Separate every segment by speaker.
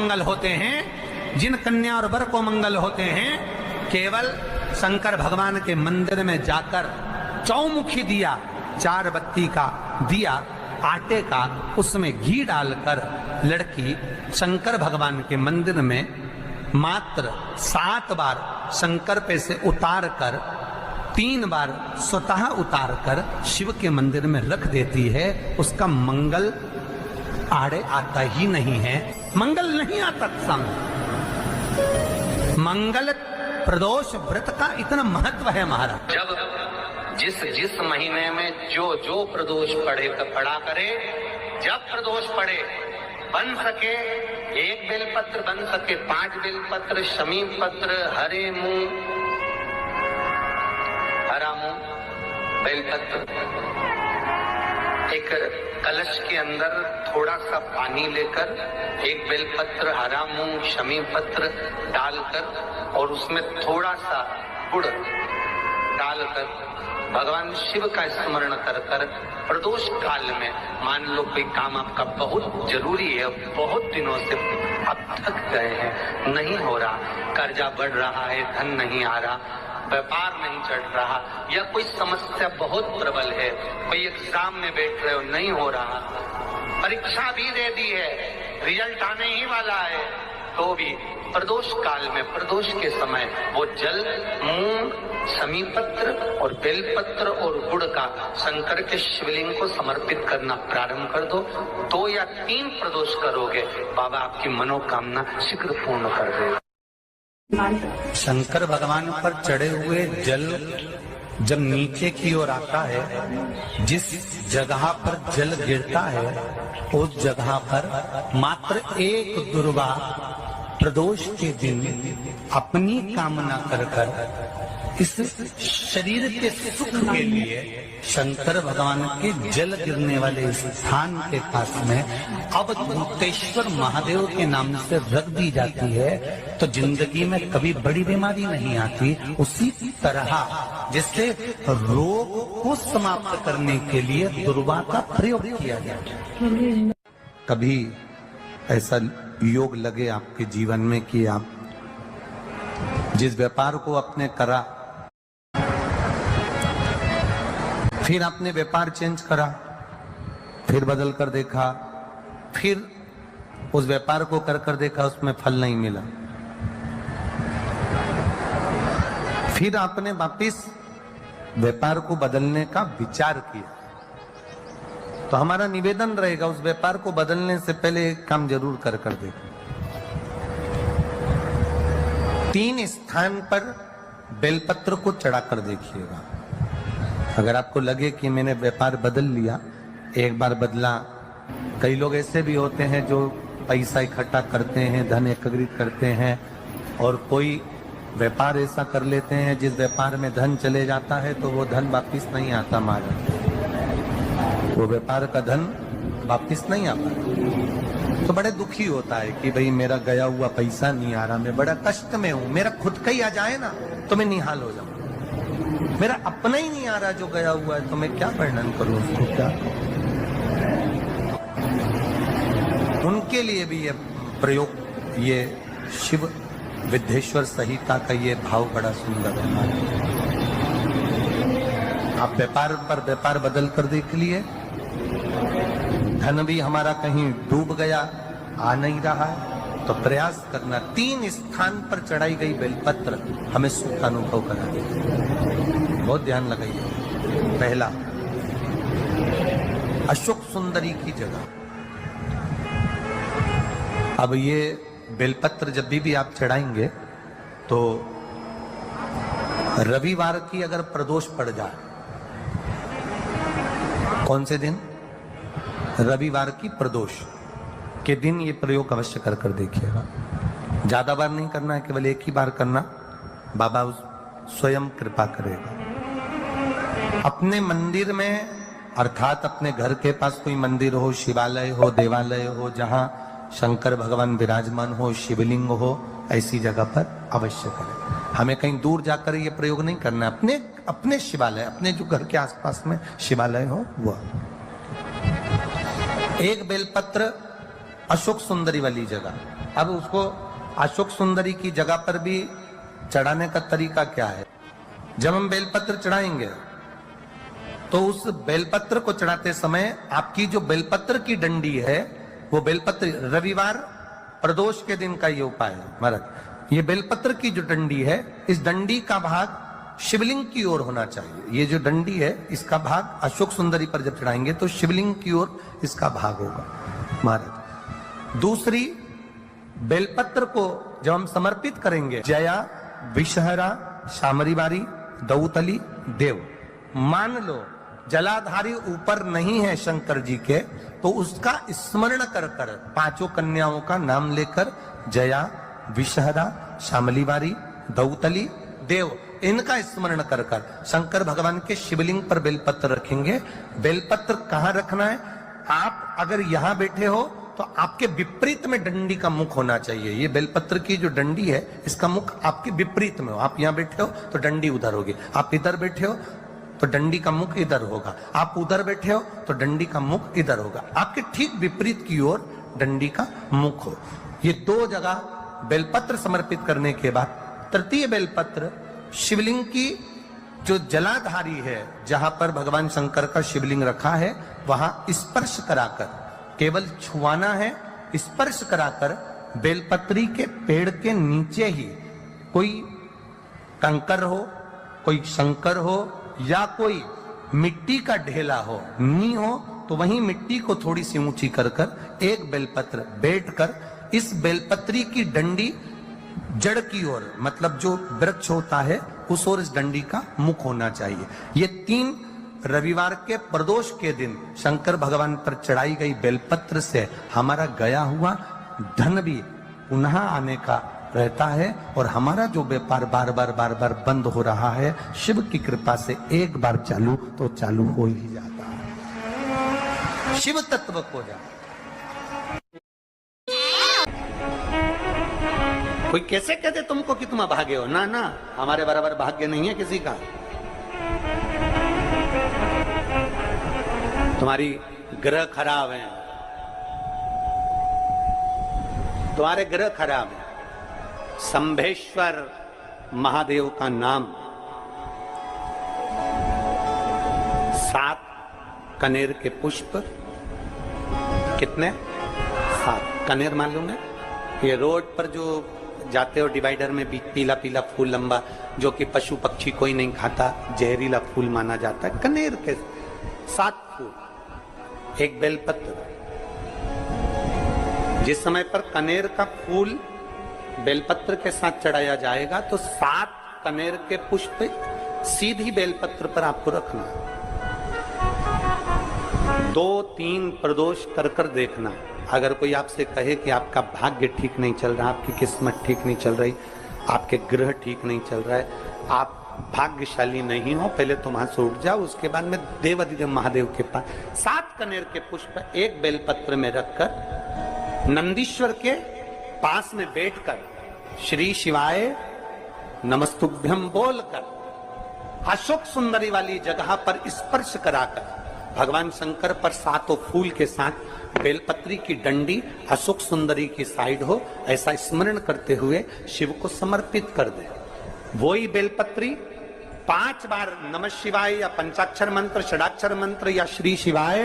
Speaker 1: मंगल होते हैं, जिन कन्या और वर को मंगल होते हैं, केवल शंकर भगवान के मंदिर में जाकर चौमुखी दिया, 4 बत्ती का दिया आटे का, उसमें घी डालकर लड़की शंकर भगवान के मंदिर में मात्र 7 बार शंकर पे से उतार कर 3 बार स्वतः उतार कर शिव के मंदिर में रख देती है। उसका मंगल आड़े आता ही नहीं है, मंगल नहीं आता संग। मंगल प्रदोष व्रत का इतना महत्व है महाराज।
Speaker 2: जब जिस महीने में जो प्रदोष पड़ा करे, जब प्रदोष पड़े, बन सके 1 बेलपत्र, बन सके 5 बेलपत्र, शमी पत्र, हरे मूंग, हरा मूंग, बेलपत्र, एक कलश के अंदर थोड़ा सा पानी लेकर 1 बेलपत्र, हरा मूंग, शमी पत्र डालकर और उसमें थोड़ा सा गुड़ डालकर भगवान शिव का स्मरण कर कर प्रदोष काल में, मान लो कोई काम आपका बहुत जरूरी है, बहुत दिनों से आप थक गए हैं, नहीं हो रहा, कर्जा बढ़ रहा है, धन नहीं आ रहा, व्यापार नहीं चढ़ रहा, या कोई समस्या बहुत प्रबल है, कोई एग्जाम में बैठ रहे हो, नहीं हो रहा, परीक्षा भी दे दी है, रिजल्ट आने ही वाला है, तो भी प्रदोष काल में, प्रदोष के समय वो जल, मूंग, शमी पत्र और बेलपत्र और गुड़ का शंकर के शिवलिंग को समर्पित करना प्रारंभ कर दो। 2 या 3 प्रदोष करोगे, बाबा आपकी मनोकामना शीघ्र पूर्ण कर देगा।
Speaker 1: शंकर भगवान पर चढ़े हुए जल जब नीचे की ओर आता है, जिस जगह पर जल गिरता है उस जगह पर मात्र 1 दुर्गा प्रदोष के दिन अपनी कामना कर कर इस शरीर के सुख के लिए शंकर भगवान के जल गिरने वाले स्थान के पास में अवधूतेश्वर महादेव के नाम से रख दी जाती है, तो जिंदगी में कभी बड़ी बीमारी नहीं आती। उसी तरह जिससे रोग को समाप्त करने के लिए दुर्वा का प्रयोग किया जाता है। कभी ऐसा योग लगे आपके जीवन में कि आप जिस व्यापार को आपने करा, फिर आपने व्यापार चेंज करा, फिर बदल कर देखा, फिर उस व्यापार को कर देखा, उसमें फल नहीं मिला, फिर आपने वापिस व्यापार को बदलने का विचार किया, तो हमारा निवेदन रहेगा उस व्यापार को बदलने से पहले एक काम जरूर कर देखो। 3 स्थान पर बेलपत्र को चढ़ाकर देखिएगा। अगर आपको लगे कि मैंने व्यापार बदल लिया, एक बार बदला, कई लोग ऐसे भी होते हैं जो पैसा इकट्ठा करते हैं, धन एकत्रित करते हैं, और कोई व्यापार ऐसा कर लेते हैं जिस व्यापार में धन चले जाता है तो वो धन वापिस नहीं आता महाराज, वो व्यापार का धन वापिस नहीं आता, तो बड़े दुखी होता है कि भाई मेरा गया हुआ पैसा नहीं आ रहा, मैं बड़ा कष्ट में हूं, मेरा खुद का ही आ जाए ना तो मैं निहाल हो जाऊं, मेरा अपना ही नहीं आ रहा जो गया हुआ है, तो मैं क्या वर्णन करूं उसको, क्या। उनके लिए भी ये प्रयोग, ये शिव विद्येश्वर संहिता का ये भाव बड़ा सुंदर है। आप व्यापार पर व्यापार बदल कर देख लिए, धन भी हमारा कहीं डूब गया, आ नहीं रहा है, तो प्रयास करना 3 स्थान पर चढ़ाई गई बेलपत्र हमें सुख अनुभव करा देगी। बहुत ध्यान लगाइए। पहला, अशोक सुंदरी की जगह। अब ये बेलपत्र जब भी आप चढ़ाएंगे तो रविवार की अगर प्रदोष पड़ जाए, कौन से दिन? रविवार की प्रदोष के दिन ये प्रयोग अवश्य कर देखिएगा। ज्यादा बार नहीं करना है, केवल एक ही बार करना, बाबा स्वयं कृपा करेगा। अपने मंदिर में, अर्थात अपने घर के पास कोई मंदिर हो, शिवालय हो, देवालय हो, जहां शंकर भगवान विराजमान हो, शिवलिंग हो, ऐसी जगह पर अवश्य करें। हमें कहीं दूर जाकर ये प्रयोग नहीं करना, अपने शिवालय, अपने जो घर के आसपास में शिवालय हो वो। एक बेलपत्र अशोक सुंदरी वाली जगह, अब उसको अशोक सुंदरी की जगह पर भी चढ़ाने का तरीका क्या है? जब हम बेलपत्र चढ़ाएंगे तो उस बेलपत्र को चढ़ाते समय आपकी जो बेलपत्र की डंडी है वो बेलपत्र, रविवार प्रदोष के दिन का ये उपाय है महाराज। ये बेलपत्र की जो डंडी है, इस डंडी का भाग शिवलिंग की ओर होना चाहिए। ये जो डंडी है इसका भाग अशोक सुंदरी पर जब चढ़ाएंगे तो शिवलिंग की ओर इसका भाग होगा महाराज। दूसरी, बेलपत्र को जब हम समर्पित करेंगे, जया, विषहरा, शामरीवारी, दौतली, देव, मान लो जलाधारी ऊपर नहीं है शंकर जी के, तो उसका स्मरण कर कर पांचों कन्याओं का नाम लेकर जया, विषहरा, शामलीवारी, दौतली, देव, इनका स्मरण कर कर शंकर भगवान के शिवलिंग पर बेलपत्र रखेंगे। बेलपत्र कहां रखना है? आप अगर यहां बैठे हो तो आपके विपरीत में डंडी का मुख होना चाहिए। ये बेलपत्र की जो डंडी है इसका मुख आपके विपरीत में हो। आप यहां बैठे हो तो डंडी उधर होगी, आप इधर बैठे हो तो डंडी का मुख इधर होगा, आप उधर बैठे हो तो डंडी का मुख इधर होगा। आपके ठीक विपरीत की ओर डंडी का मुख हो। ये दो जगह बेलपत्र समर्पित करने के बाद तृतीय बेलपत्र शिवलिंग की जो जलाधारी है, जहां पर भगवान शंकर का शिवलिंग रखा है, वहां स्पर्श कराकर, केवल छुआना है, स्पर्श कराकर बेलपत्री के पेड़ के नीचे ही कोई कंकर हो, कोई शंकर हो या कोई मिट्टी का ढेला हो, नी हो, तो वहीं मिट्टी को थोड़ी सी ऊंची कर कर एक बेलपत्र बैठकर इस बेलपत्री की डंडी जड़ की ओर, मतलब जो वृक्ष होता है उस ओर इस डंडी का मुख होना चाहिए। ये 3 रविवार के प्रदोष के दिन शंकर भगवान पर चढ़ाई गई बेलपत्र से हमारा गया हुआ धन भी पुनः आने का रहता है और हमारा जो व्यापार बार बार बंद हो रहा है, शिव की कृपा से एक बार चालू तो चालू हो ही जाता है, शिव तत्व हो जाता है। कोई कैसे कहते तुमको कि तुम अभागे हो? ना ना, हमारे बराबर भाग्य नहीं है किसी का। तुम्हारी ग्रह खराब है, तुम्हारे ग्रह खराब है। संभेश्वर महादेव का नाम 7 कनेर के पुष्प, कितने? 7 कनेर मालूम है? ये रोड पर जो जाते हो डिवाइडर में पीला पीला फूल लंबा, जो कि पशु पक्षी कोई नहीं खाता, जहरीला फूल माना जाता है, कनेर के 7 फूल, एक बेलपत्र। जिस समय पर कनेर का फूल बेलपत्र के साथ चढ़ाया जाएगा तो 7 कनेर के पुष्प सीधी बेलपत्र पर आपको रखना, 2-3 प्रदोष कर कर देखना। अगर कोई आपसे कहे कि आपका भाग्य ठीक नहीं चल रहा, आपकी किस्मत ठीक नहीं चल रही, आपके ग्रह ठीक नहीं चल रहा है, आप भाग्यशाली नहीं हो, पहले तुम वहां से उठ जाओ, उसके बाद में देवाधिदेव महादेव के पास 7 कनेर के पुष्प एक बेलपत्र में रखकर नंदीश्वर के पास में बैठकर श्री शिवाय नमस्तुभ्यम बोलकर अशोक सुंदरी वाली जगह पर स्पर्श कराकर भगवान शंकर पर 7 फूल के साथ बेलपत्री की डंडी अशोक सुंदरी की साइड हो, ऐसा स्मरण करते हुए शिव को समर्पित कर दे। वही बेलपत्री 5 बार नमः शिवाय या पंचाक्षर मंत्र, षडाक्षर मंत्र या श्री शिवाय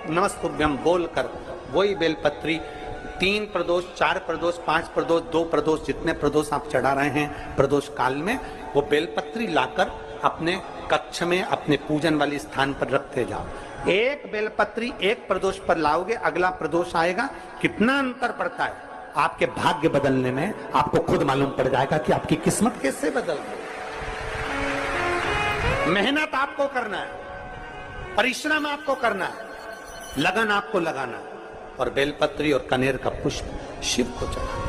Speaker 1: नमस्तुभ्यम बोलकर वही बेलपत्री 3 प्रदोष, 4 प्रदोष, 5 प्रदोष, 2 प्रदोष, जितने प्रदोष आप चढ़ा रहे हैं प्रदोष काल में, वो बेलपत्री लाकर अपने कक्ष में अपने पूजन वाली स्थान पर रखते जाओ। एक बेलपत्री एक प्रदोष पर लाओगे, अगला प्रदोष आएगा, कितना अंतर पड़ता है आपके भाग्य बदलने में, आपको खुद मालूम पड़ जाएगा कि आपकी किस्मत कैसे बदल गई। मेहनत आपको करना है, परिश्रम आपको करना है, लगन आपको लगाना है, और बेलपत्री और कनेर का पुष्प शिव को चढ़ाना।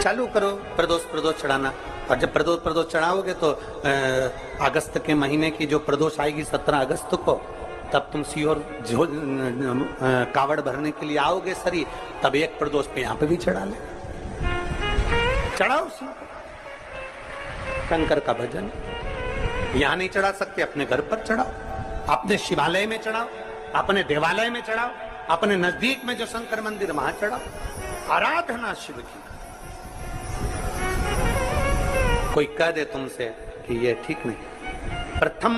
Speaker 1: चालू करो प्रदोष चढ़ाना, और जब प्रदोष चढ़ाओगे तो अगस्त के महीने की जो प्रदोष आएगी 17 अगस्त को, तब तुम सीहोर कावड़ भरने के लिए आओगे सरी, तब एक प्रदोष पे यहाँ पे भी चढ़ा ले, चढ़ाओ शंकर का भजन। यहाँ नहीं चढ़ा सकते, अपने घर पर चढ़ाओ, अपने शिवालय में चढ़ाओ, अपने देवालय में चढ़ाओ, अपने नजदीक में जो शंकर मंदिर वहां चढ़ाओ। आराधना शिव की। कोई कह दे तुमसे कि ये ठीक नहीं, प्रथम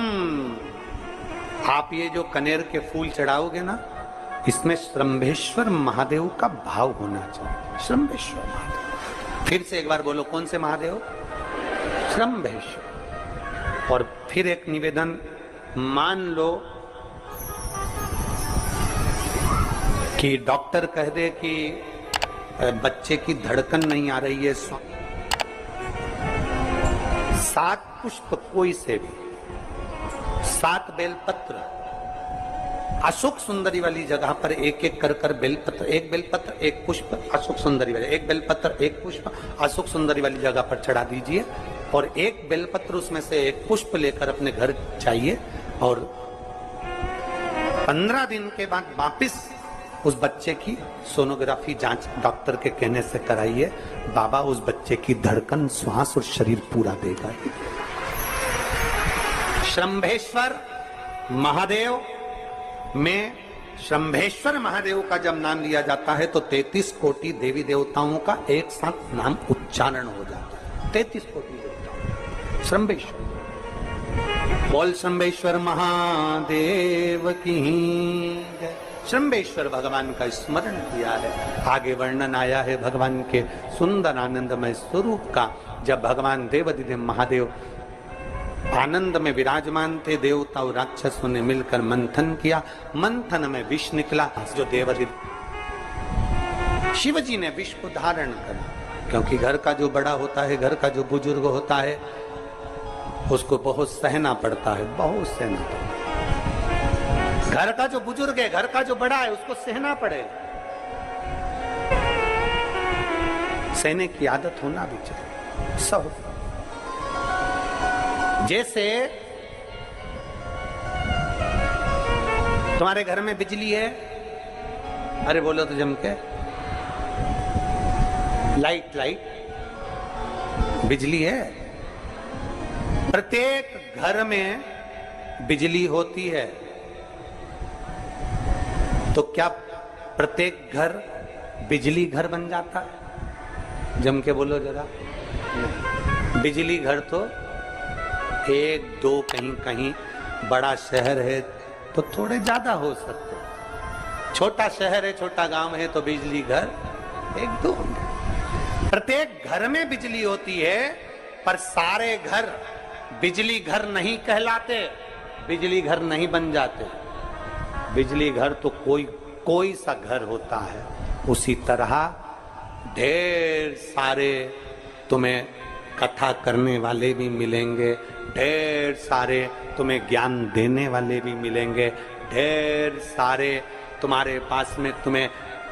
Speaker 1: आप ये जो कनेर के फूल चढ़ाओगे ना, इसमें श्रंभेश्वर महादेव का भाव होना चाहिए। श्रंभेश्वर महादेव, फिर से एक बार बोलो, कौन से महादेव? श्रंभेश्वर। और फिर एक निवेदन, मान लो कि डॉक्टर कह दे कि बच्चे की धड़कन नहीं आ रही है, 7 पुष्प कोई से भी, 7 बेलपत्र, अशोक सुंदरी वाली जगह पर एक एक कर बेलपत्र, एक बेलपत्र एक पुष्प अशोक सुंदरी वाली, एक बेलपत्र एक पुष्प अशोक सुंदरी वाली जगह पर चढ़ा दीजिए, और एक बेलपत्र उसमें से एक पुष्प लेकर अपने घर जाइए, और 15 दिन के बाद वापिस उस बच्चे की सोनोग्राफी जांच डॉक्टर के कहने से कराइए। बाबा उस बच्चे की धड़कन, श्वास और शरीर पूरा देगा। श्रंभेश्वर महादेव में, श्रंभेश्वर महादेव का जब नाम लिया जाता है तो 33 कोटि देवी देवताओं का एक साथ नाम उच्चारण हो जाता है। 33 कोटि देवताओं। श्रंभेश्वर, बोल श्रंभेश्वर महादेव की जय। श्रंभेश्वर भगवान का स्मरण किया है। आगे वर्णन आया है भगवान के सुंदर आनंदमय स्वरूप का। जब भगवान देवाधिदेव महादेव आनंद में विराजमान थे, देवता और राक्षसों ने मिलकर मंथन किया। मंथन में विष निकला, जो देवाधिदेव शिव जी ने विष को धारण करा, क्योंकि घर का जो बड़ा होता है, घर का जो बुजुर्ग होता है, उसको बहुत सहना पड़ता है, बहुत सहना पड़ता है। घर का जो बुजुर्ग है, घर का जो बड़ा है, उसको सहना पड़ेगा। सहने की आदत होना भी चाहिए सब। जैसे तुम्हारे घर में बिजली है, अरे बोलो तो जम के, लाइट बिजली है। प्रत्येक घर में बिजली होती है, तो क्या प्रत्येक घर बिजली घर बन जाता है? जम के बोलो जरा। बिजली घर तो 1 2 कहीं कहीं, बड़ा शहर है तो थोड़े ज्यादा हो सकते, छोटा शहर है, छोटा गांव है तो बिजली घर 1 2 होंगे। प्रत्येक घर में बिजली होती है, पर सारे घर बिजली घर नहीं कहलाते, बिजली घर नहीं बन जाते। बिजली घर तो कोई सा घर होता है। उसी तरह ढेर सारे तुम्हें कथा करने वाले भी मिलेंगे, ढेर सारे तुम्हें ज्ञान देने वाले भी मिलेंगे, ढेर सारे तुम्हारे पास में, तुम्हें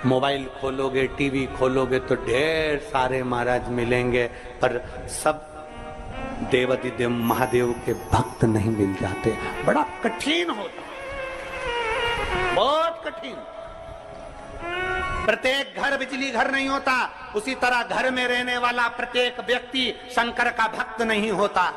Speaker 1: मोबाइल खोलोगे, टीवी खोलोगे तो ढेर सारे महाराज मिलेंगे, पर सब देवाधिदेव महादेव के भक्त नहीं मिल जाते। बड़ा कठिन होता, बहुत कठिन। प्रत्येक घर बिजली घर नहीं होता, उसी तरह घर में रहने वाला प्रत्येक व्यक्ति शंकर का भक्त नहीं होता।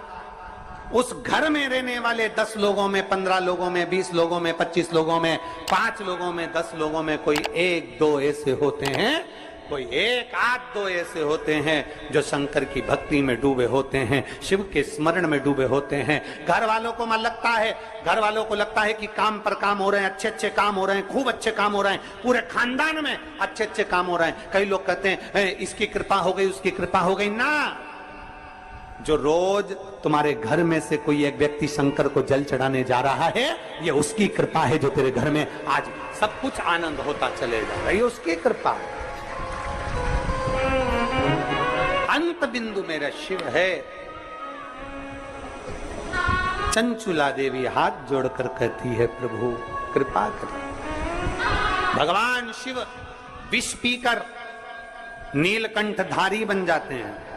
Speaker 1: उस घर में रहने वाले 10 लोगों में, 15 लोगों में, 20 लोगों में, 25 लोगों में, 5 लोगों में, 10 लोगों में कोई 1 2 ऐसे होते हैं, कोई 1 8 2 ऐसे होते हैं जो शंकर की भक्ति में डूबे होते हैं, शिव के स्मरण में डूबे होते हैं। घर वालों को लगता है कि काम पर काम हो रहे हैं, अच्छे काम हो रहे हैं, खूब अच्छे काम हो रहे हैं, पूरे खानदान में अच्छे काम हो रहे हैं। कई लोग कहते हैं इसकी कृपा हो गई, उसकी कृपा हो गई ना। जो रोज तुम्हारे घर में से कोई एक व्यक्ति शंकर को जल चढ़ाने जा रहा है, ये उसकी कृपा है, जो तेरे घर में आज सब कुछ आनंद होता चलेगा, ये उसकी कृपा है। अंत बिंदु मेरा शिव है। चंचुला देवी हाथ जोड़कर कहती है, प्रभु कृपा करें। भगवान शिव विष पीकर नीलकंठ धारी बन जाते हैं।